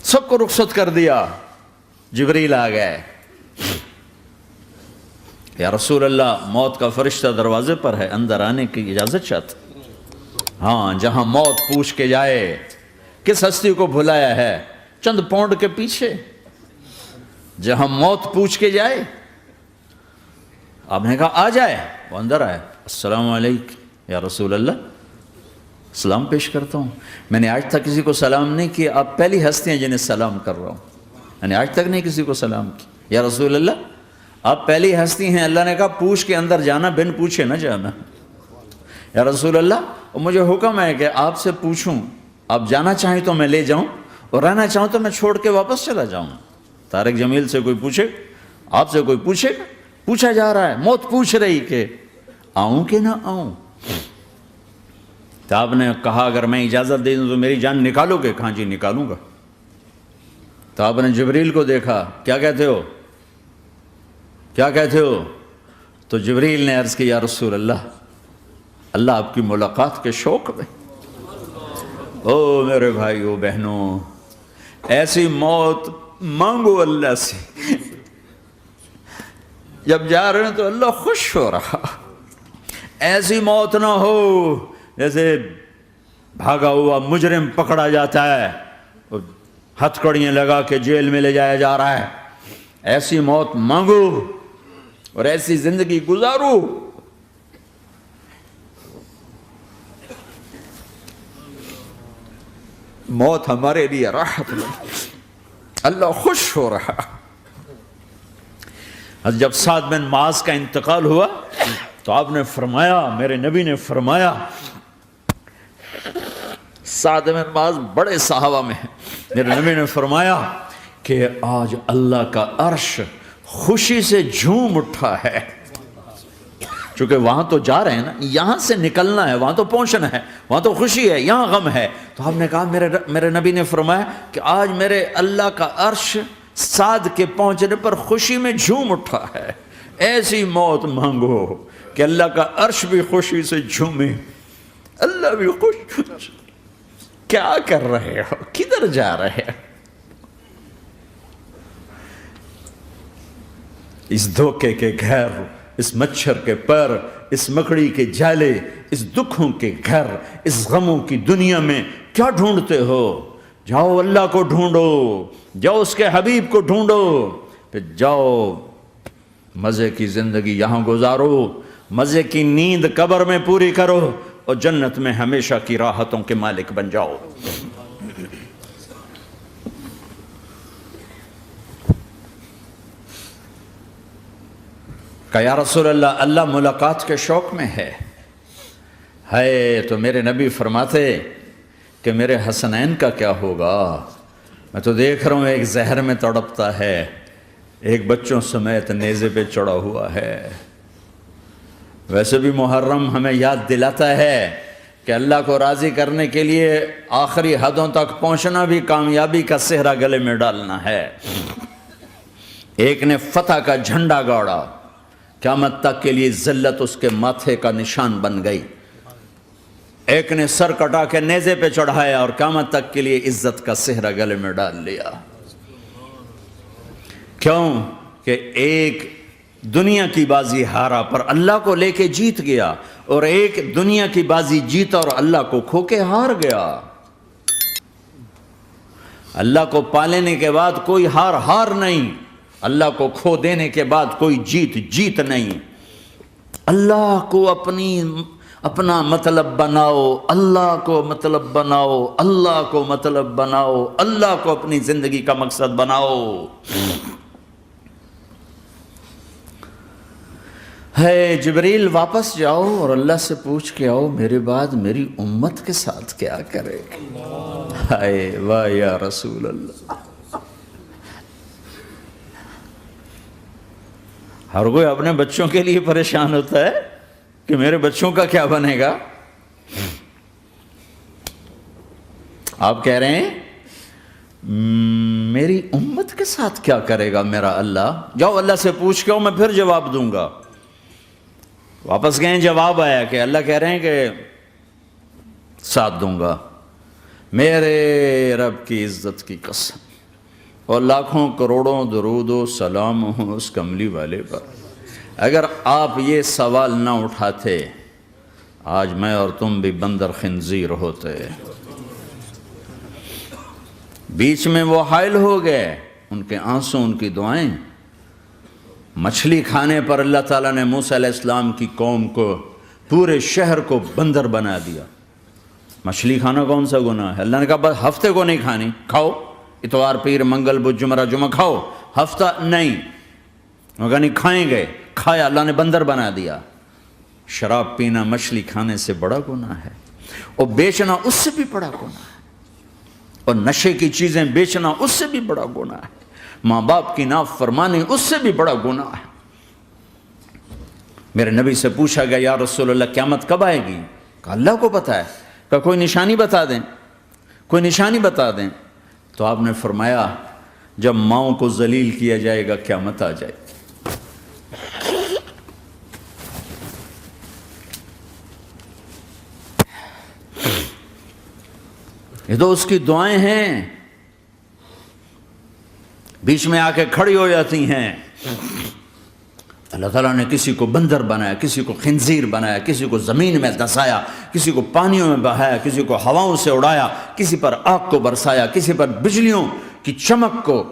سب کو رخصت کر دیا. جبریل آ گئے. یا رسول اللہ موت کا فرشتہ دروازے پر ہے, اندر آنے کی اجازت چاہتا. ہاں, جہاں موت پوچھ کے جائے کس ہستی کو بھلایا ہے, چند پونڈ کے پیچھے جہاں موت پوچھ کے جائے. آپ نے کہا آ جائے, وہ اندر آئے. السلام علیکم یا رسول اللہ, سلام پیش کرتا ہوں. میں نے آج تک کسی کو سلام نہیں کیا, آپ پہلی ہستی ہیں جنہیں سلام کر رہا ہوں. میں نے آج تک نہیں کسی کو سلام کیا. یا رسول اللہ آپ پہلی ہستی ہیں. اللہ نے کہا پوچھ کے اندر جانا, بن پوچھے نہ جانا. یا رسول اللہ مجھے حکم ہے کہ آپ سے پوچھوں, آپ جانا چاہیں تو میں لے جاؤں, اور رہنا چاہوں تو میں چھوڑ کے واپس چلا جاؤں. طارق جمیل سے کوئی پوچھے, آپ سے کوئی پوچھے, پوچھا جا رہا ہے, موت پوچھ رہی کہ آؤں کہ نہ آؤں. تو آپ نے کہا اگر میں اجازت دے دوں تو میری جان نکالو گے؟ کہاں جی نکالوں گا. تو آپ نے جبریل کو دیکھا, کیا کہتے ہو, کیا کہتے ہو؟ تو جبریل نے عرض کی یا رسول اللہ, اللہ آپ کی ملاقات کے شوق میں. او میرے بھائیو بہنوں, ایسی موت مانگو اللہ سے. جب جا رہے ہیں تو اللہ خوش ہو رہا. ایسی موت نہ ہو جیسے بھاگا ہوا مجرم پکڑا جاتا ہے, ہتھ کڑیاں لگا کے جیل میں لے جایا جا رہا ہے. ایسی موت مانگو اور ایسی زندگی گزارو. موت ہمارے لیے راحت ہے, اللہ خوش ہو رہا. جب سعد بن معاذ کا انتقال ہوا تو آپ نے فرمایا, میرے نبی نے فرمایا, سعد بن معاذ بڑے صحابہ میں ہیں, میرے نبی نے فرمایا کہ آج اللہ کا عرش خوشی سے جھوم اٹھا ہے. چونکہ وہاں تو جا رہے ہیں نا, یہاں سے نکلنا ہے, وہاں تو پہنچنا ہے, وہاں تو خوشی ہے, یہاں غم ہے. تو ہم نے کہا میرے نبی نے فرمایا کہ آج میرے اللہ کا عرش سعد کے پہنچنے پر خوشی میں جھوم اٹھا ہے. ایسی موت مانگو کہ اللہ کا عرش بھی خوشی سے جھومے, اللہ بھی خوش. کیا کر رہے ہو, کدھر جا رہے ہو؟ اس دھوکے کے گھر, اس مچھر کے پر, اس مکڑی کے جالے, اس دکھوں کے گھر, اس غموں کی دنیا میں کیا ڈھونڈتے ہو؟ جاؤ اللہ کو ڈھونڈو, جاؤ اس کے حبیب کو ڈھونڈو, پھر جاؤ مزے کی زندگی یہاں گزارو, مزے کی نیند قبر میں پوری کرو, اور جنت میں ہمیشہ کی راحتوں کے مالک بن جاؤ. کہ یا رسول اللہ, اللہ ملاقات کے شوق میں ہے. تو میرے نبی فرماتے کہ میرے حسنین کا کیا ہوگا؟ میں تو دیکھ رہا ہوں ایک زہر میں تڑپتا ہے, ایک بچوں سمیت نیزے پہ چڑھا ہوا ہے. ویسے بھی محرم ہمیں یاد دلاتا ہے کہ اللہ کو راضی کرنے کے لیے آخری حدوں تک پہنچنا بھی کامیابی کا صحرا گلے میں ڈالنا ہے. ایک نے فتح کا جھنڈا گاڑا, قیامت تک کے لیے ذلت اس کے ماتھے کا نشان بن گئی. ایک نے سر کٹا کے نیزے پہ چڑھایا اور قیامت تک کے لیے عزت کا صحرا گلے میں ڈال لیا. کیوں کہ ایک دنیا کی بازی ہارا پر اللہ کو لے کے جیت گیا, اور ایک دنیا کی بازی جیتا اور اللہ کو کھو کے ہار گیا. اللہ کو پالینے کے بعد کوئی ہار نہیں, اللہ کو کھو دینے کے بعد کوئی جیت نہیں. اللہ کو اپنا مطلب بناؤ, اللہ کو مطلب بناؤ, اللہ کو مطلب بناؤ, اللہ کو اپنی زندگی کا مقصد بناؤ. جبریل واپس جاؤ اور اللہ سے پوچھ کے آؤ میرے بعد میری امت کے ساتھ کیا کرے. واہ یا رسول اللہ. ہر کوئی اپنے بچوں کے لیے پریشان ہوتا ہے کہ میرے بچوں کا کیا بنے گا. آپ کہہ رہے ہیں میری امت کے ساتھ کیا کرے گا میرا اللہ. جاؤ اللہ سے پوچھ کے آؤ, میں پھر جواب دوں گا. واپس گئے, جواب آیا کہ اللہ کہہ رہے ہیں کہ ساتھ دوں گا. میرے رب کی عزت کی قسم, اور لاکھوں کروڑوں درود و سلام ہوں اس کملی والے پر۔ اگر آپ یہ سوال نہ اٹھاتے آج میں اور تم بھی بندر خنزیر ہوتے۔ بیچ میں وہ حائل ہو گئے، ان کے آنسو، ان کی دعائیں۔ مچھلی کھانے پر اللہ تعالیٰ نے موسیٰ علیہ السلام کی قوم کو، پورے شہر کو بندر بنا دیا۔ مچھلی کھانا کون سا گناہ ہے؟ اللہ نے کہا بس ہفتے کو نہیں کھانی، کھاؤ اتوار پیر منگل بدھ جمعہ جمعہ کھاؤ، ہفتہ نہیں۔ مگر نہیں کھائیں گے، کھایا، اللہ نے بندر بنا دیا۔ شراب پینا مچھلی کھانے سے بڑا گناہ ہے، اور بیچنا اس سے بھی بڑا گناہ ہے، اور نشے کی چیزیں بیچنا اس سے بھی بڑا گناہ ہے، ماں باپ کی نافرمانی اس سے بھی بڑا گناہ ہے۔ میرے نبی سے پوچھا گیا یا رسول اللہ قیامت کب آئے گی؟ کہا اللہ کو پتہ ہے۔ کہا کوئی نشانی بتا دیں، کوئی نشانی بتا دیں۔ تو آپ نے فرمایا جب ماؤں کو ذلیل کیا جائے گا قیامت آ جائے گی۔ یہ تو اس کی دعائیں ہیں، بیچ میں آ کے کھڑی ہو جاتی ہیں۔ اللہ تعالیٰ نے کسی کو بندر بنایا، کسی کو خنزیر بنایا، کسی کو زمین میں دھسایا، کسی کو پانیوں میں بہایا، کسی کو ہواؤں سے اڑایا، کسی پر آگ کو برسایا، کسی پر بجلیوں کی چمک کو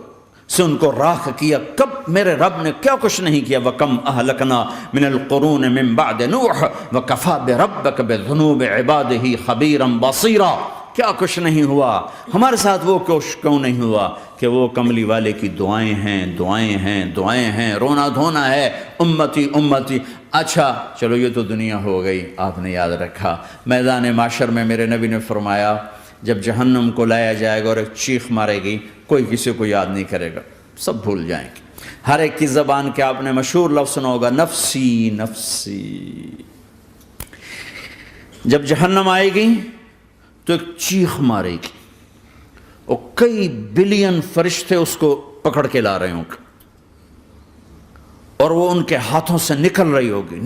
سے ان کو راکھ کیا۔ کب میرے رب نے کیا کچھ نہیں کیا۔ وَكَمْ أَهْلَكْنَا مِنَ الْقُرُونِ مِنْ بَعْدِ نُوحٍ وَكَفَى بِرَبِّكَ بِذُنُوبِ عِبَادِهِ خَبِيرًا بَصِيرًا۔ کیا کچھ نہیں ہوا ہمارے ساتھ، وہ کیوں نہیں ہوا کہ وہ کملی والے کی دعائیں ہیں، دعائیں ہیں، دعائیں ہیں، رونا دھونا ہے، امتی امتی۔ اچھا چلو یہ تو دنیا ہو گئی، آپ نے یاد رکھا میدان معاشر میں میرے نبی نے فرمایا جب جہنم کو لایا جائے گا اور ایک چیخ مارے گی، کوئی کسی کو یاد نہیں کرے گا، سب بھول جائیں گے۔ ہر ایک کی زبان کے آپ نے مشہور لفظ سنا ہوگا نفسی نفسی۔ جب جہنم آئے گی تو ایک چیخ مارے گی، اور کئی بلین فرشتے اس کو پکڑ کے لا رہے ہوں گے، اور وہ ان کے ہاتھوں سے نکل رہی ہوگی،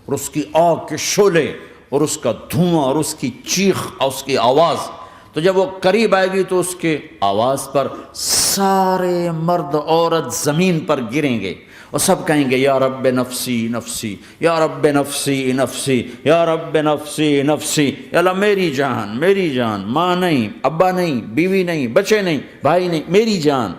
اور اس کی آگ کے شعلے اور اس کا دھواں اور اس کی چیخ اور اس کی آواز۔ تو جب وہ قریب آئے گی تو اس کے آواز پر سارے مرد عورت زمین پر گریں گے، اور سب کہیں گے یا رب نفسی نفسی، یا رب نفسی نفسی، یا رب نفسی نفسی۔ یا اللہ میری جان، میری جان، ماں نہیں، ابا نہیں، بیوی نہیں، بچے نہیں، بھائی نہیں، میری جان۔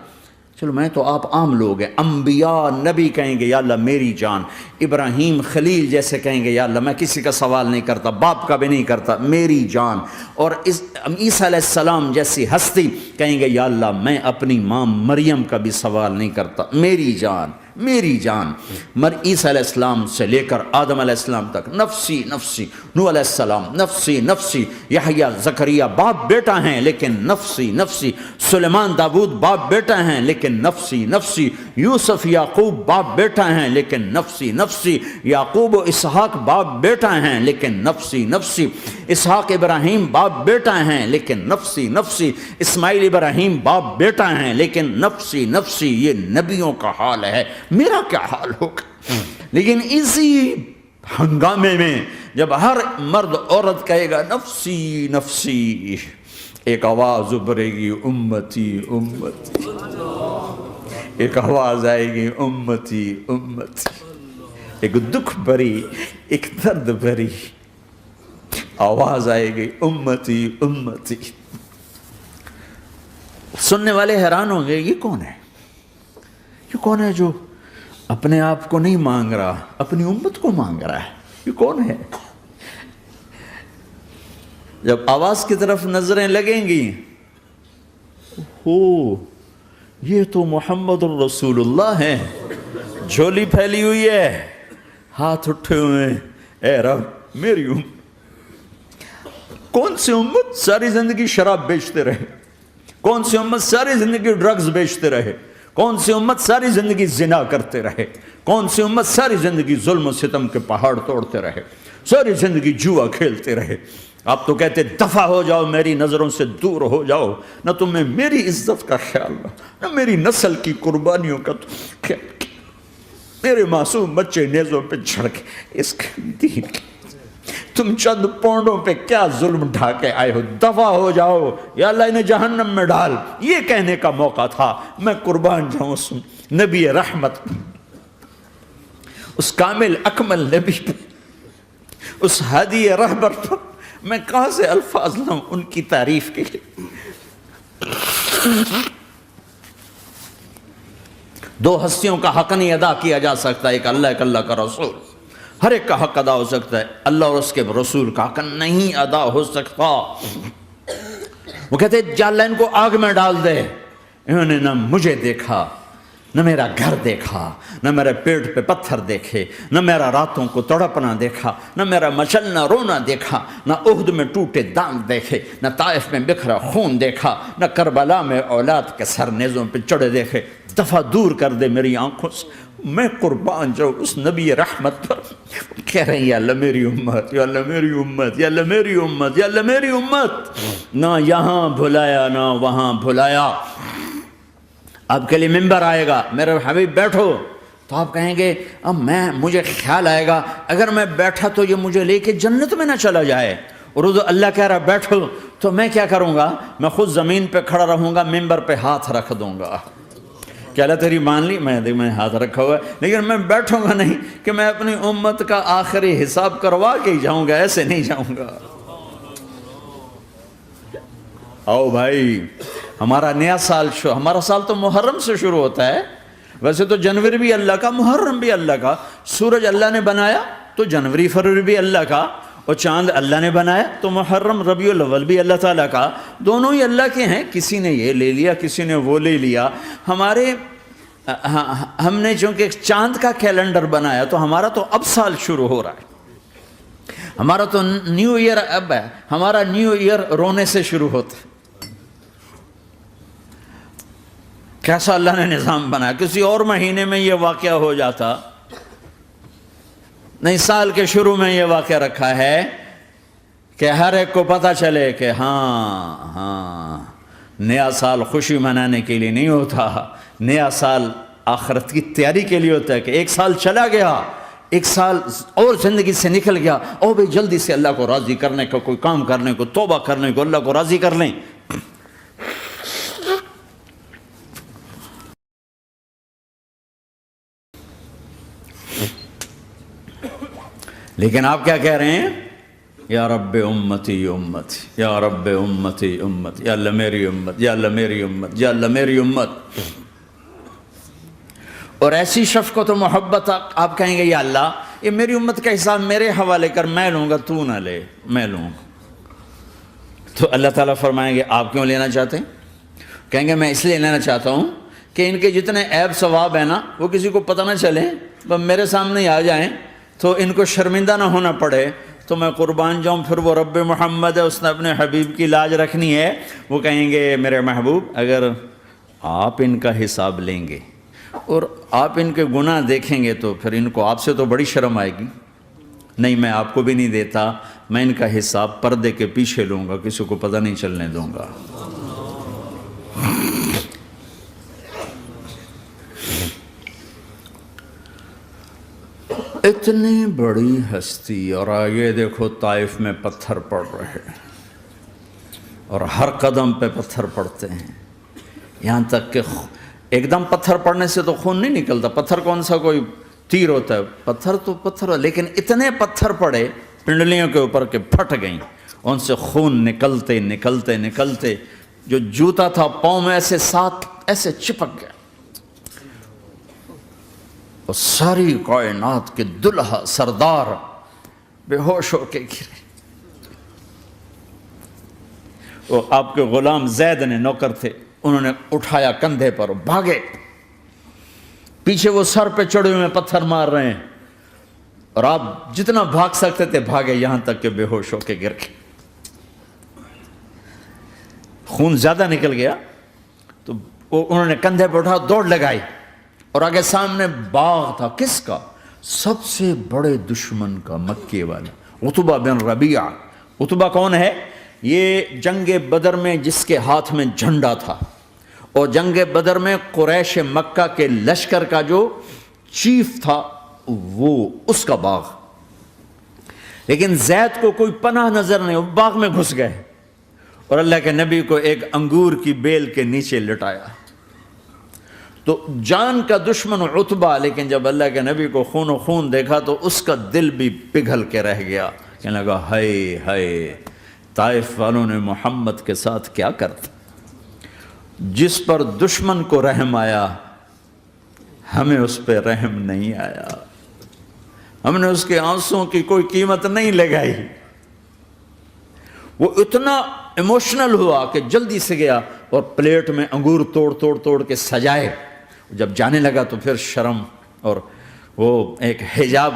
چلو میں تو آپ عام لوگ ہیں، انبیاء نبی کہیں گے یا اللہ میری جان، ابراہیم خلیل جیسے کہیں گے یا اللہ میں کسی کا سوال نہیں کرتا، باپ کا بھی نہیں کرتا، میری جان۔ اور عیسیٰ علیہ السلام جیسی ہستی کہیں گے یا اللہ میں اپنی ماں مریم کا بھی سوال نہیں کرتا، میری جان، میری جان۔ عیسیٰ علیہ السلام سے لے کر آدم علیہ السلام تک نفسی نفسی، نوح علیہ السلام نفسی نفسی، یحییٰ زکریا باپ بیٹا ہیں لیکن نفسی نفسی، سلیمان داؤد باپ بیٹا ہیں لیکن نفسی نفسی، یوسف یعقوب باپ بیٹا ہیں لیکن نفسی نفسی، یعقوب و اسحاق باپ بیٹا ہیں لیکن نفسی نفسی، اسحاق ابراہیم باپ بیٹا ہیں لیکن نفسی نفسی، اسماعیل ابراہیم باپ بیٹا ہیں لیکن نفسی نفسی۔ یہ نبیوں کا حال ہے، میرا کیا حال ہوگا؟ لیکن اسی ہنگامے میں جب ہر مرد عورت کہے گا نفسی نفسی، ایک آواز ابھرے گی امتی امتی، ایک آواز آئے گی امتی امتی، ایک دکھ بھری، ایک درد بھری آواز آئے گی امتی امتی۔ سننے والے حیران ہوں گے یہ کون ہے، یہ کون ہے جو اپنے آپ کو نہیں مانگ رہا، اپنی امت کو مانگ رہا ہے، یہ کون ہے؟ جب آواز کی طرف نظریں لگیں گی، یہ تو محمد الرسول اللہ ہے، جھولی پھیلی ہوئی ہے، ہاتھ اٹھے ہوئے ہیں، اے رب میری امت۔ کون سی امت ساری زندگی شراب بیچتے رہے، کون سی امت ساری زندگی ڈرگز بیچتے رہے، کون سی امت ساری زندگی زنا کرتے رہے، کون سی امت ساری زندگی ظلم و ستم کے پہاڑ توڑتے رہے، ساری زندگی جوا کھیلتے رہے۔ آپ تو کہتے دفع ہو جاؤ، میری نظروں سے دور ہو جاؤ، نہ تمہیں میری عزت کا خیال نہ میری نسل کی قربانیوں کا خیال، میرے معصوم بچے نیزوں پہ چڑھ کے اس کے دین کے تم چند پونڈوں پہ کیا ظلم ڈھا کے آئے ہو، دفع ہو جاؤ یا اللہ انہیں جہنم میں ڈال. یہ کہنے کا موقع تھا. میں قربان جاؤں اس نبی رحمت، اس کامل اکمل نبی پر، اس ہادی رہبر پر میں کہاں سے الفاظ لاؤں ان کی تعریف کے لیے. دو ہستیوں کا حق نہیں ادا کیا جا سکتا، ایک اللہ، ایک اللہ کا رسول. ہر ایک کا حق ادا ہو سکتا ہے، اللہ اور اس کے رسول کا حق نہیں ادا ہو سکتا. وہ کہتے جا اللہ ان کو آگ میں ڈال دے. انہوں نے نہ مجھے دیکھا، نہ میرا گھر دیکھا، نہ میرے پیٹ پہ پتھر دیکھے، نہ میرا راتوں کو تڑپنا دیکھا، نہ میرا مچلنا رونا دیکھا، نہ احد میں ٹوٹے دانت دیکھے، نہ طائف میں بکھرا خون دیکھا، نہ کربلا میں اولاد کے سر نیزوں پہ چڑھے دیکھے. دفعہ دور کر دے میری آنکھوں سے. میں قربان جاؤں اس نبی رحمت پر. کہہ رہے ہیں یا اللہ میری امت، یا اللہ میری امت، یا اللہ میری امت، یا اللہ میری امت. نہ یہاں بھلایا نہ وہاں بھلایا. آپ کے لیے ممبر آئے گا، میرے حبیب بیٹھو، تو آپ کہیں گے اب مجھے خیال آئے گا اگر میں بیٹھا تو یہ مجھے لے کے جنت میں نہ چلا جائے. اور اللہ کہہ رہا بیٹھو تو میں کیا کروں گا؟ میں خود زمین پہ کھڑا رہوں گا، ممبر پہ ہاتھ رکھ دوں گا. کہ اللہ تیری مان لی، میں ہاتھ رکھا ہوا ہے، لیکن میں بیٹھوں گا نہیں کہ میں اپنی امت کا آخری حساب کروا کے ہی جاؤں گا، ایسے نہیں جاؤں گا. آؤ بھائی، ہمارا نیا سال ہمارا سال تو محرم سے شروع ہوتا ہے. ویسے تو جنوری بھی اللہ کا، محرم بھی اللہ کا. سورج اللہ نے بنایا تو جنوری فروری بھی اللہ کا، اور چاند اللہ نے بنایا تو محرم ربیع الاول بھی اللہ تعالیٰ کا. دونوں ہی اللہ کے ہیں. کسی نے یہ لے لیا، کسی نے وہ لے لیا. ہم نے چونکہ چاند کا کیلنڈر بنایا تو ہمارا تو اب سال شروع ہو رہا ہے. ہمارا تو نیو ایئر اب ہے. ہمارا نیو ایئر رونے سے شروع ہوتا ہے. کیسا اللہ نے نظام بنایا. کسی اور مہینے میں یہ واقعہ ہو جاتا. نہیں، سال کے شروع میں یہ واقعہ رکھا ہے کہ ہر ایک کو پتہ چلے کہ ہاں نیا سال خوشی منانے کے لیے نہیں ہوتا. نیا سال آخرت کی تیاری کے لیے ہوتا ہے. کہ ایک سال چلا گیا، ایک سال اور زندگی سے نکل گیا، او بھئی جلدی سے اللہ کو راضی کرنے کا کوئی کام کرنے کو، توبہ کرنے کو، اللہ کو راضی کر لیں. لیکن آپ کیا کہہ رہے ہیں؟ یا رب امتی امتی، یا رب امتی امتی، یا اللہ میری امت، یا اللہ میری امت، یا اللہ میری امت. اور ایسی شفقت و محبت آپ کہیں گے یا اللہ یہ میری امت کا حساب میرے حوالے کر، میں لوں گا، تو نہ لے، میں لوں گا. تو اللہ تعالیٰ فرمائیں گے آپ کیوں لینا چاہتے ہیں؟ کہیں گے میں اس لیے لینا چاہتا ہوں کہ ان کے جتنے عیب ثواب ہیں نا وہ کسی کو پتہ نہ چلے، بس میرے سامنے آ جائیں تو ان کو شرمندہ نہ ہونا پڑے. تو میں قربان جاؤں. پھر وہ رب محمد ہے، اس نے اپنے حبیب کی لاج رکھنی ہے. وہ کہیں گے میرے محبوب اگر آپ ان کا حساب لیں گے اور آپ ان کے گناہ دیکھیں گے تو پھر ان کو آپ سے تو بڑی شرم آئے گی. نہیں، میں آپ کو بھی نہیں دیتا، میں ان کا حساب پردے کے پیچھے لوں گا، کسی کو پتہ نہیں چلنے دوں گا. اتنی بڑی ہستی، اور آگے دیکھو طائف میں پتھر پڑ رہے ہیں اور ہر قدم پہ پتھر پڑتے ہیں. یہاں تک کہ ایک دم پتھر پڑنے سے تو خون نہیں نکلتا. پتھر کون سا کوئی تیر ہوتا ہے؟ پتھر تو پتھر. لیکن اتنے پتھر پڑے پنڈلیوں کے اوپر کہ پھٹ گئیں. ان سے خون نکلتے نکلتے نکلتے جو جوتا تھا پاؤں میں ایسے ساتھ ایسے چپک گیا. اور ساری کائنات کے دلہا سردار بے ہوش ہو کے گرے. وہ آپ کے غلام زید نے نوکر تھے، انہوں نے اٹھایا کندھے پر، بھاگے. پیچھے وہ سر پہ چڑھے ہوئے پتھر مار رہے ہیں اور آپ جتنا بھاگ سکتے تھے بھاگے، یہاں تک کہ بے ہوش ہو کے گر گئے. خون زیادہ نکل گیا تو انہوں نے کندھے پہ اٹھا دوڑ لگائی. اور آگے سامنے باغ تھا. کس کا؟ سب سے بڑے دشمن کا، مکے والا عتبہ بن ربیعہ. عتبہ کون ہے؟ یہ جنگ بدر میں جس کے ہاتھ میں جھنڈا تھا، اور جنگ بدر میں قریش مکہ کے لشکر کا جو چیف تھا وہ اس کا باغ. لیکن زید کو کوئی پناہ نظر نہیں، وہ باغ میں گھس گئے اور اللہ کے نبی کو ایک انگور کی بیل کے نیچے لٹایا۔ تو جان کا دشمن عتبہ، لیکن جب اللہ کے نبی کو خون و خون دیکھا تو اس کا دل بھی پگھل کے رہ گیا، کہنے لگا ہائے ہائے، طائف والوں نے محمد کے ساتھ کیا کرتا۔ جس پر دشمن کو رحم آیا ہمیں اس پہ رحم نہیں آیا، ہم نے اس کے آنسوں کی کوئی قیمت نہیں لگائی۔ وہ اتنا ایموشنل ہوا کہ جلدی سے گیا اور پلیٹ میں انگور توڑ کے سجائے۔ جب جانے لگا تو پھر شرم اور وہ ایک حجاب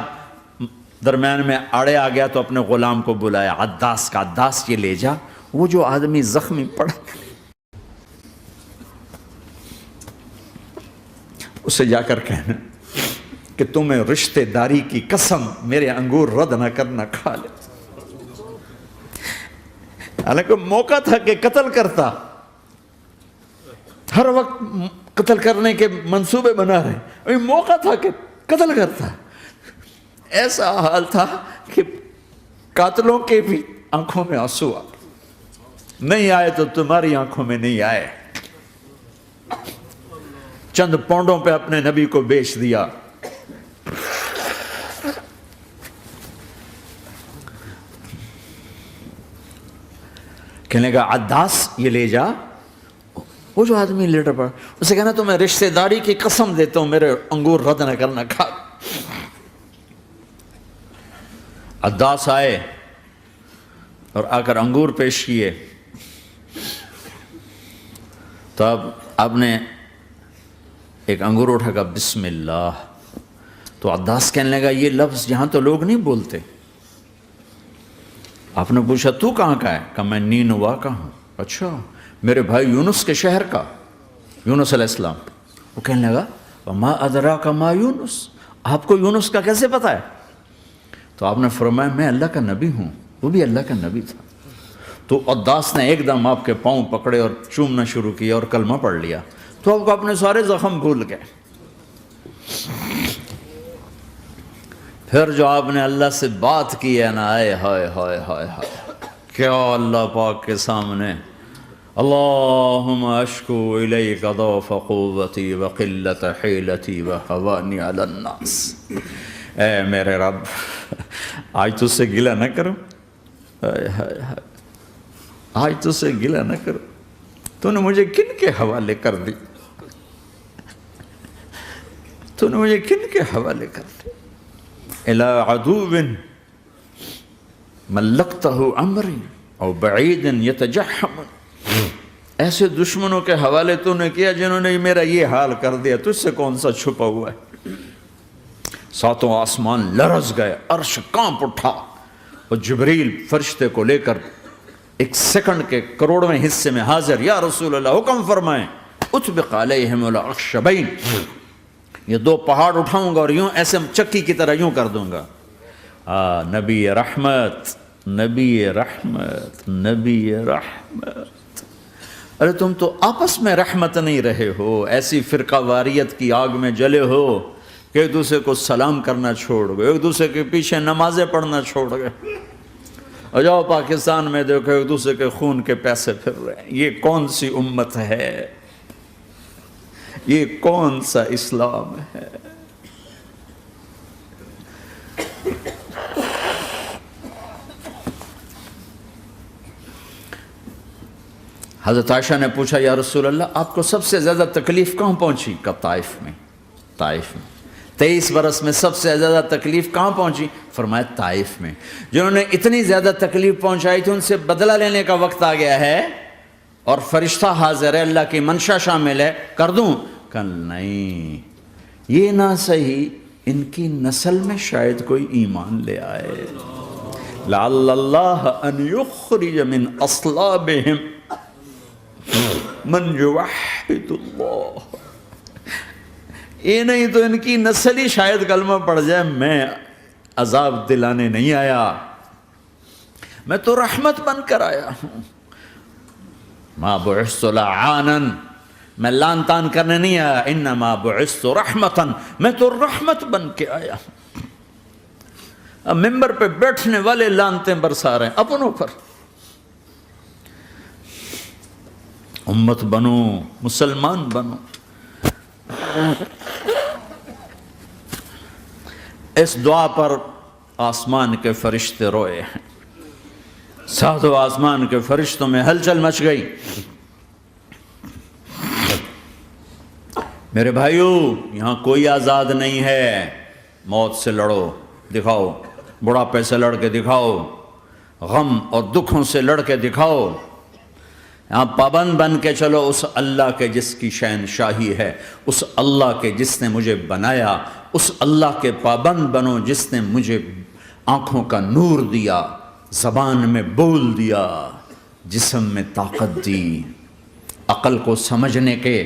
درمیان میں آڑے آ گیا، تو اپنے غلام کو بلایا، عداس کا، عداس یہ لے جا وہ جو آدمی زخمی پڑا اسے جا کر کہنا کہ تمہیں رشتہ داری کی قسم میرے انگور رد نہ کرنا، کھا لے۔ حالانکہ موقع تھا کہ قتل کرتا، ہر وقت قتل کرنے کے منصوبے بنا رہے، ابھی موقع تھا کہ قتل کرتا۔ ایسا حال تھا کہ قاتلوں کے بھی آنکھوں میں آنسو آ نہیں آئے تو تمہاری آنکھوں میں نہیں آئے۔ چند پونڈوں پہ اپنے نبی کو بیچ دیا۔ کہنے کا عداس یہ لے جا، وہ جو آدمی لیٹر پڑا اسے کہنا تو میں رشتہ داری کی قسم دیتا ہوں میرے انگور رد نہ کرنا، کھا۔ عداس آئے اور آ کر انگور پیش کیے، تو اب آپ نے ایک انگور اٹھا کر بسم اللہ، تو عداس کہنے لگا یہ لفظ یہاں تو لوگ نہیں بولتے۔ آپ نے پوچھا تو کہاں کا ہے؟ کہا میں نینوا کا ہوں۔ اچھا، میرے بھائی یونس کے شہر کا، یونس علیہ السلام۔ وہ کہنے لگا وما ادراک ما یونس، آپ کو یونس کا کیسے پتا ہے؟ تو آپ نے فرمایا میں اللہ کا نبی ہوں، وہ بھی اللہ کا نبی تھا۔ تو عداس نے ایک دم آپ کے پاؤں پکڑے اور چومنا شروع کیا اور کلمہ پڑھ لیا، تو آپ کو اپنے سارے زخم بھول گئے۔ پھر جو آپ نے اللہ سے بات کی ہے نا، آئے ہائے ہائے ہائے ہائے، کیا اللہ پاک کے سامنے اللہم اشکو الیک ضعف قوتی وقلت حیلتی وہوانی علی الناس، اے میرے رب آج تجھ سے گلہ نہ کروں، آج تجھ سے گلہ نہ کروں، تو نے مجھے کن کے حوالے کر دی، تو نے مجھے کن کے حوالے کر دی، الی عدو ملکتہ امری او بعید یتجحم، ایسے دشمنوں کے حوالے تو نے کیا جنہوں نے میرا یہ حال کر دیا، تجھ سے کون سا چھپا ہوا ہے۔ ساتوں آسمان لرز گئے، عرش کانپ اٹھا، اور جبریل فرشتے کو لے کر ایک سیکنڈ کے کروڑویں حصے میں حاضر، یا رسول اللہ حکم فرمائیں اطبق علیہم الاخشبین، یہ دو پہاڑ اٹھاؤں گا اور یوں ایسے چکی کی طرح یوں کر دوں گا۔ نبی رحمت، نبی رحمت، نبی رحمت۔ ارے تم تو آپس میں رحمت نہیں رہے ہو، ایسی فرقہ واریت کی آگ میں جلے ہو کہ ایک دوسرے کو سلام کرنا چھوڑ گئے، ایک دوسرے کے پیچھے نمازیں پڑھنا چھوڑ گئے، اور جاؤ پاکستان میں دیکھو ایک دوسرے کے خون کے پیسے پھر رہے ہیں۔ یہ کون سی امت ہے؟ یہ کون سا اسلام ہے؟ حضرت عائشہ نے پوچھا یا رسول اللہ آپ کو سب سے زیادہ تکلیف کہاں پہنچی؟ کب؟ طائف میں۔ طائف میں 23 برس میں سب سے زیادہ تکلیف کہاں پہنچی؟ فرمایا طائف میں۔ جنہوں نے اتنی زیادہ تکلیف پہنچائی تھی ان سے بدلہ لینے کا وقت آ گیا ہے، اور فرشتہ حاضر ہے، اللہ کی منشا شامل ہے، کر دوں؟ کہ نہیں، یہ نہ صحیح، ان کی نسل میں شاید کوئی ایمان لے آئے، لعل اللہ ان یخرج من اصلابہم من یوحد اللہ، یہ نہیں تو ان کی نسل ہی شاید کلمہ پڑھ جائے۔ میں عذاب دلانے نہیں آیا، میں تو رحمت بن کر آیا ہوں۔ ما بعثت لعانا، میں لان تان کرنے نہیں آیا، انما بعثت رحمتا، میں تو رحمت بن کے آیا ہوں۔ اب ممبر پہ بیٹھنے والے لانتیں برسا رہے ہیں اپنوں پر. امت بنو، مسلمان بنو. اس دعا پر آسمان کے فرشتے روئے ہیں. ساتوں آسمان کے فرشتوں میں ہلچل مچ گئی. میرے بھائیو، یہاں کوئی آزاد نہیں ہے. موت سے لڑو، دکھاؤ. بڑھاپے سے لڑ کے دکھاؤ. غم اور دکھوں سے لڑ کے دکھاؤ. یہاں پابند بن کے چلو اس اللہ کے جس کی شہنشاہی ہے، اس اللہ کے جس نے مجھے بنایا. اس اللہ کے پابند بنو جس نے مجھے آنکھوں کا نور دیا، زبان میں بول دیا، جسم میں طاقت دی، عقل کو سمجھنے کے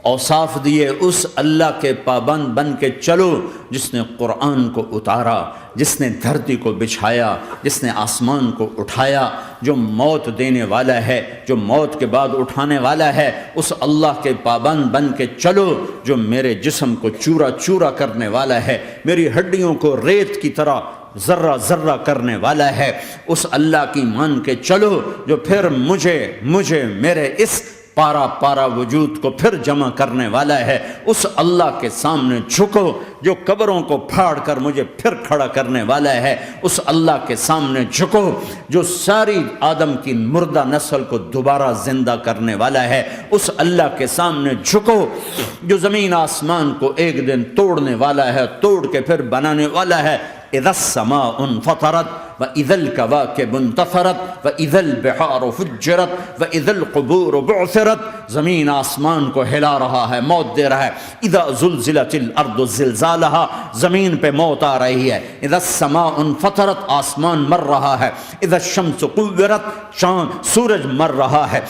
اوصاف دیے. اس اللہ کے پابند بن کے چلو جس نے قرآن کو اتارا، جس نے دھرتی کو بچھایا، جس نے آسمان کو اٹھایا، جو موت دینے والا ہے، جو موت کے بعد اٹھانے والا ہے. اس اللہ کے پابند بن کے چلو جو میرے جسم کو چورا چورا کرنے والا ہے، میری ہڈیوں کو ریت کی طرح ذرہ ذرہ کرنے والا ہے. اس اللہ کی مان کے چلو جو پھر مجھے میرے اس پارا پارا وجود کو پھر جمع کرنے والا ہے. اس اللہ کے سامنے جھکو جو قبروں کو پھاڑ کر مجھے پھر کھڑا کرنے والا ہے. اس اللہ کے سامنے جھکو جو ساری آدم کی مردہ نسل کو دوبارہ زندہ کرنے والا ہے. اس اللہ کے سامنے جھکو جو زمین آسمان کو ایک دن توڑنے والا ہے، توڑ کے پھر بنانے والا ہے. اذا السماء انفطرت وإذا الكواكب انتثرت وإذا البحار فجرت وإذا القبور بعثرت. زمین آسمان کو ہلا رہا ہے، موت دے رہا ہے. اذا زلزلت الارض زلزالها، زمین پہ موت آ رہی ہے. اذا السماء انفطرت، آسمان مر رہا ہے. اذا الشمس قورت، چاند سورج مر رہا ہے.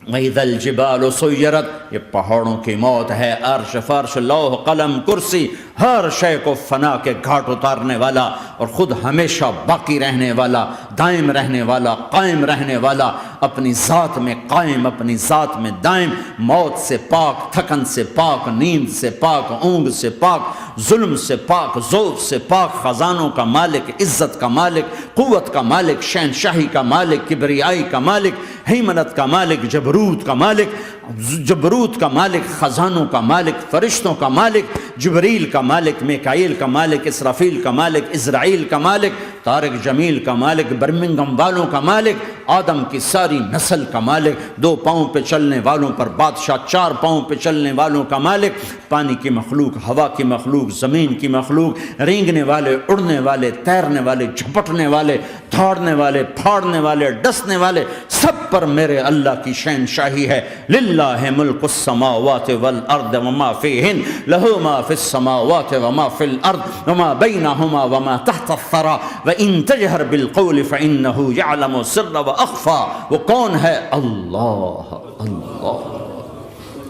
وَإِذَا الْجِبَالُ سُيِّرَتْ، یہ پہاڑوں کی موت ہے. عرش فرش لوح قلم کرسی، ہر شے کو فنا کے گھاٹ اتارنے والا اور خود ہمیشہ باقی رہنے والا، دائم رہنے والا، قائم رہنے والا، اپنی ذات میں قائم، اپنی ذات میں دائم، موت سے پاک، تھکن سے پاک، نیند سے پاک، اونگ سے پاک، ظلم سے پاک، ذوق سے پاک، خزانوں کا مالک، عزت کا مالک، قوت کا مالک، شہنشاہی کا مالک، کبریائی کا مالک، ہیمنت کا مالک، جبروت کا مالک، خزانوں کا مالک، فرشتوں کا مالک، جبریل کا مالک، میکائیل کا مالک، اسرافیل کا مالک، اسرائیل کا مالک، طارق جمیل کا مالک، برمنگم والوں کا مالک، آدم کی ساری نسل کا مالک، 2 پاؤں پہ چلنے والوں پر بادشاہ، 4 پاؤں پہ چلنے والوں کا مالک، پانی کی مخلوق، ہوا کی مخلوق، زمین کی مخلوق، رینگنے والے، اڑنے والے، تیرنے والے، جھپٹنے والے، دھاڑنے والے، پھاڑنے والے، ڈسنے والے، سب پر میرے اللہ کی شہنشاہی ہے. للہ ملک السماوات والارض وما فیہن، لہ ما فی السماوات وما فی الارض وما بینہما وما تحت الثری وان تجہر بالقول فانہ یعلم السر واخفی. وہ کون ہے؟ اللہ. اللہ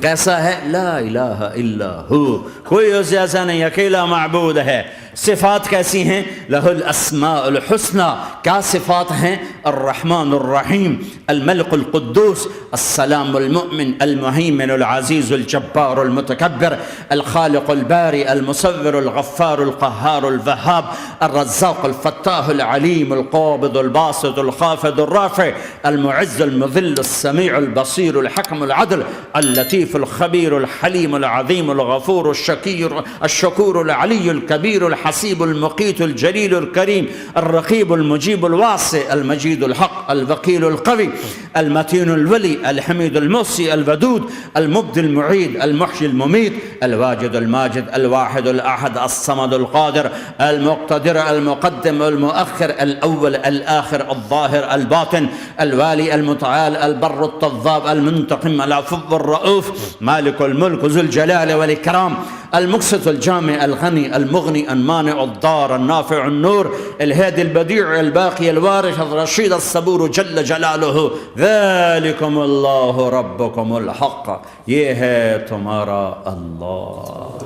کیسا ہے؟ لا الہ الا ہو، کوئی اسے ایسا نہیں، اکیلا معبود ہے. صفات کیسی ہیں؟ لہ الاسماء الحسنى، کیا صفات ہیں؟ الرحمن الرحیم، الملک القدوس، السلام المؤمن، المہیمن العزیز الجبار المتکبر، الخالق الباری المصور الغفار القہار الوہاب، الرزاق الفتاح العلیم القابض الباسط الخافض الرافع، المعز المذل السمیع البصیر الحکم العدل، اللطیف الخبیر الحلیم العظیم الغفور الشکور العلی الکبیر الحسیب المقیت الجلیل الکریم، الرقیب المجیب الواسع، المجید الحق، الوکیل القوی، المتین الولی، الحمید المحصی، الودود، المبدی المعید، المحیی الممیت، الواجد الماجد، الواحد الاحد، الصمد القادر، المقتدر، المقدم، المؤخر، الاول، الاخر، الظاهر، الباطن، الوالي، المتعال، البر التضاب، المنتقم، العفو الرؤوف، مالك الملك ذو الجلال والإكرام، المقسط الجامع الغني المغني المانع الضار النافع النور، الهادي البديع الباقي الوارث الرشيد الصبور جل جلاله. ذلكم الله ربكم الحق، یہ ہے تمہارا اللہ.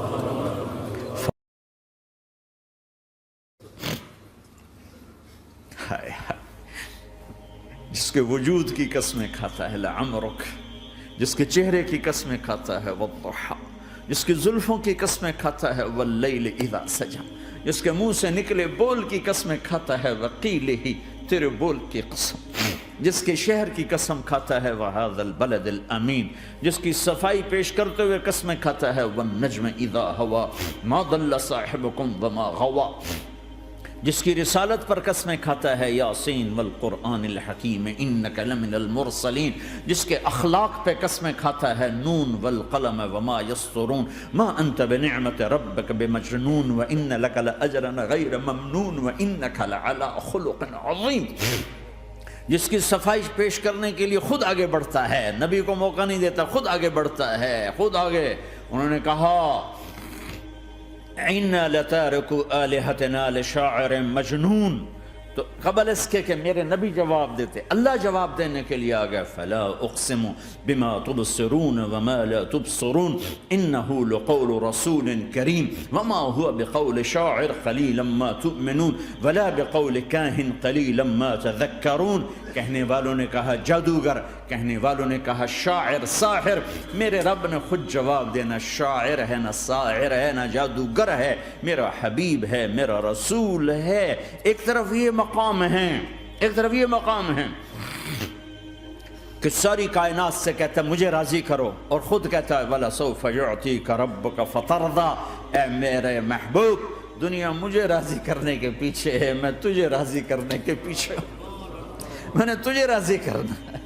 جس کے وجود کی قسمیں کھاتا ہے لعمرک، جس کے چہرے کی قسمیں کھاتا ہے والضحى، جس کی زلفوں کی قسمیں کھاتا ہے واللیل اذا سجى، جس کے منہ سے نکلے بول کی قسمیں کھاتا ہے وکیل ہی تیرے بول کی قسم، جس کے شہر کی قسم کھاتا ہے وہذا البلد الامین، جس کی صفائی پیش کرتے ہوئے قسمیں کھاتا ہے والنجم اذا ہوا ما ضل صاحبکم وما غوا، جس کی رسالت پر قسمیں کھاتا ہے یاسین والقرآن الحکیم انک لمن المرسلین، جس کے اخلاق پہ قسمیں کھاتا ہے نون والقلم وما یسطرون ما انت بنعمت ربک بمجنون وان لک لاجرا غیر ممنون وانک لعلی خلق عظیم، جس کی صفائی پیش کرنے کے لیے خود آگے بڑھتا ہے، نبی کو موقع نہیں دیتا، خود آگے بڑھتا ہے، خود آگے۔ انہوں نے کہا اِنَّا لَتَارِكُ آلِهَتِنَا لِشَاعِرٍ مَجْنُونَ، تو قبل اس کے کہ میرے نبی جواب دیتے، اللہ جواب دینے کے لیے آگیا فَلَا أُقْسِمُ بِمَا تُبْصِرُونَ وَمَا لَا تُبْصِرُونَ إِنَّهُ لَقَوْلُ رَسُولٍ كَرِيمٍ وَمَا هُوَ بِقَوْلِ شَاعِرٍ قَلِيلًا مَا تُؤْمِنُونَ وَلَا بِقَوْلِ كَاهِنٍ قَلِيلًا مَا تَذَكَّرُونَ۔ کہنے والوں نے کہا جادوگر، کہنے والوں نے کہا شاعر، ساحر، میرے رب نے خود جواب دینا شاعر ہے نہ ساحر ہے نہ جادوگر ہے، میرا حبیب ہے، میرا رسول ہے۔ ایک طرف یہ مقام ہے، ایک طرف یہ مقام ہے کہ ساری کائنات سے کہتا ہے مجھے راضی کرو، اور خود کہتا ہے وَلَسَوْفَ يُعْطِيكَ رَبُّكَ فَتَرْضَىٰ، اے میرے محبوب دنیا مجھے راضی کرنے کے پیچھے ہے، میں تجھے راضی کرنے کے پیچھے ہوں، میں نے تجھے راضی کرنا ہے۔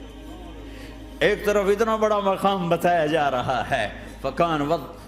ایک طرف اتنا بڑا مقام بتایا جا رہا ہے فَكَانَ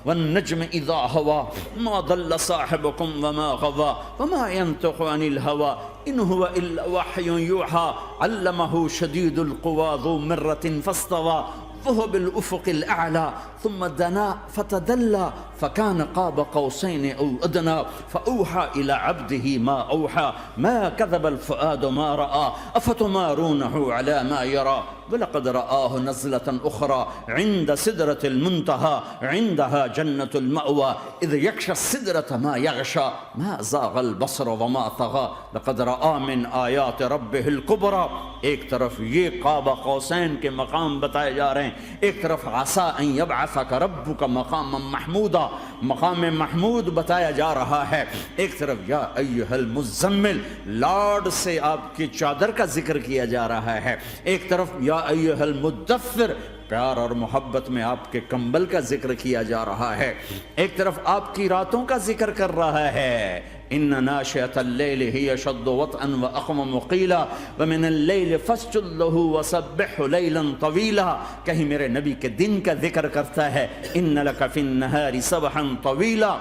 وَالنَّجْمِ إِذَا هَوَىٰ مَا ضَلَّ صَاحِبُكُمْ وَمَا غَوَىٰ وَمَا يَنطِقُ عَنِ الْهَوَىٰ إِنْ هُوَ إِلَّا وَحْيٌ يُوحَىٰ عَلَّمَهُ شَدِيدُ الْقُوَىٰ ذُو مِرَّةٍ فَاسْتَوَىٰ وهو بالأفق الأعلى ثم دنا فتدلى فكان قاب قوسين أو أدنى فأوحى إلى عبده ما أوحى ما كذب الفؤاد ما رأى أفتمارونه على ما يرى ولقد رآه نزلة أخرى عند سدرة المنتهى عندها جنة المأوى إذ يغشى السدرة ما يغشى ما زاغ البصر وما طغى لقد رأى من آيات ربه الكبرى۔ ایک طرف یہ قاب قوسین کے مقام بتائے جا رہے ہیں، ایک طرف عسیٰ ان یبعثک ربک مقاما محمودا، مقام محمود بتایا جا رہا ہے، ایک طرف یا ایھا المزمل لاڈ سے آپ کی چادر کا ذکر کیا جا رہا ہے، ایک طرف یا ایھا المدثر پیار اور محبت میں آپ کے کمبل کا ذکر کیا جا رہا ہے، ایک طرف آپ کی راتوں کا ذکر کر رہا ہے ان ناشئۃ اللیل ہی اشد وطئا واقوم قیلا ومن اللیل فاسجد لہ وسبحہ لیلا طویلا۔ کہیں میرے نبی کے دن کا ذکر کرتا ہے ان لک فی النہار سبحا طویلا،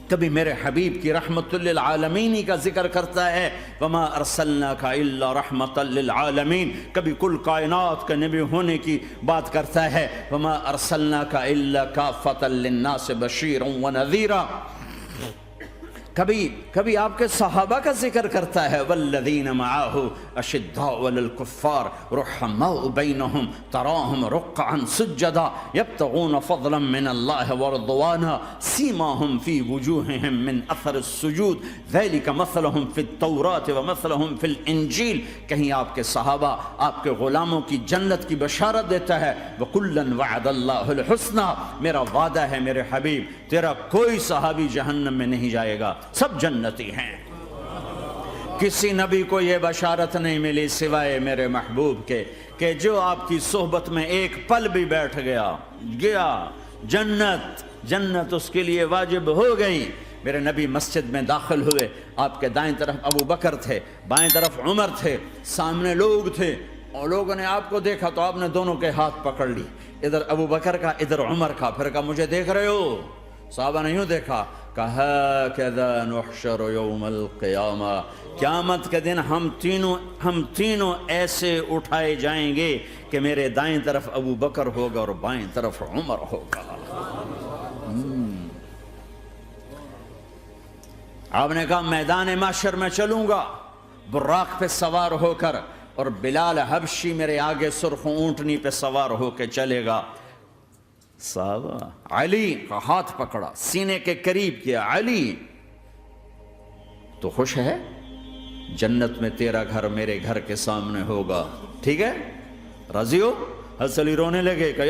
کبھی میرے حبیب کی رحمت للعالمین کا ذکر کرتا ہے وما ارسلناک الا رحمت للعالمین، کبھی کل کائنات کا نبی ہونے کی بات کرتا ہے وما ارسلناک الا کافۃ للناس بشیرا ونذیرا، کبھی آپ کے صحابہ کا ذکر کرتا ہے والذین معاہ اشداء علی الکفار رحماء بینہم تراہم رکعا سجدا یبتغون فضلا من اللہ ورضوانا سیماہم فی وجوہہم من اثر السجود ذلک مثلہم فی التوراۃ ومثلہم فی الانجیل۔ کہیں آپ کے صحابہ آپ کے غلاموں کی جنت کی بشارت دیتا ہے وکلا وعد اللہ الحسنى، میرا وعدہ ہے میرے حبیب تیرا کوئی صحابی جہنم میں نہیں جائے گا، سب جنتی ہیں۔ کسی نبی کو یہ بشارت نہیں ملی سوائے میرے محبوب کے کہ جو آپ کی صحبت میں ایک پل بھی بیٹھ گیا جنت اس کے لیے واجب ہو گئی۔ میرے نبی مسجد میں داخل ہوئے، آپ کے دائیں طرف ابو بکر تھے، بائیں طرف عمر تھے، سامنے لوگ تھے، اور لوگوں نے آپ کو دیکھا تو آپ نے دونوں کے ہاتھ پکڑ لی، ادھر ابو بکر کا ادھر عمر کا، پھر کہا مجھے دیکھ رہے ہو؟ صحابہ نے یوں دیکھا، کہا کذا نحشر یوم القیامہ، قیامت کے دن ہم تینوں ایسے اٹھائے جائیں گے کہ میرے دائیں طرف ابو بکر ہوگا اور بائیں طرف عمر ہوگا۔ آپ نے کہا میدان محشر میں چلوں گا براق پہ سوار ہو کر، اور بلال حبشی میرے آگے سرخ اونٹنی پہ سوار ہو کے چلے گا۔ صحابہ علی کا ہاتھ پکڑا، سینے کے قریب کیا، علی تو خوش ہے؟ جنت میں تیرا گھر میرے گھر کے سامنے ہوگا، ٹھیک ہے؟ راضی ہو؟ حضرت علی رونے لگے کہ